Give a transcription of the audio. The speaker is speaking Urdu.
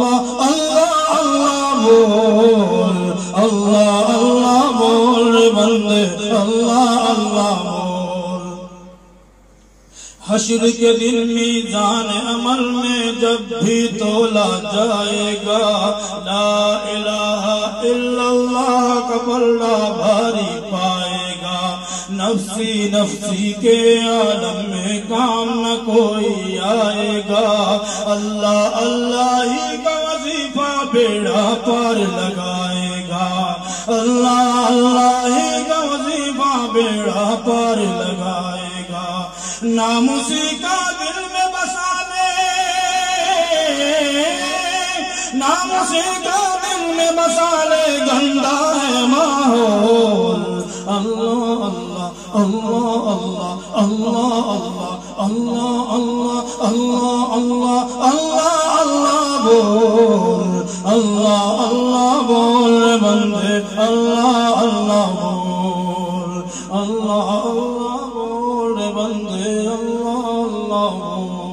اللہ اللہ اللہ بول اللہ اللہ بول بندے اللہ اللہ بول حشر کے دن میزان عمل میں جب بھی تولا جائے گا لا الہ الا اللہ کا پلڑا بھاری پائے گا نفسی نفسی کے عالم میں کام نہ کوئی آئے گا اللہ اللہ ہی کا وظیفہ بیڑا پار لگائے گا اللہ اللہ ہی کا وظیفہ بیڑا پار لگائے گا نام اسی کا دل میں بسا لے نام اسی کا دل میں بسا لے گندا ہے ماحول اللہ اللہ اللہ اللہ اللہ اللہ اللہ اللہ اللہ اللہ بول اللہ اللہ بول بندے اللہ اللہ بول اللہ اللہ بول بندے اللہ اللہ بول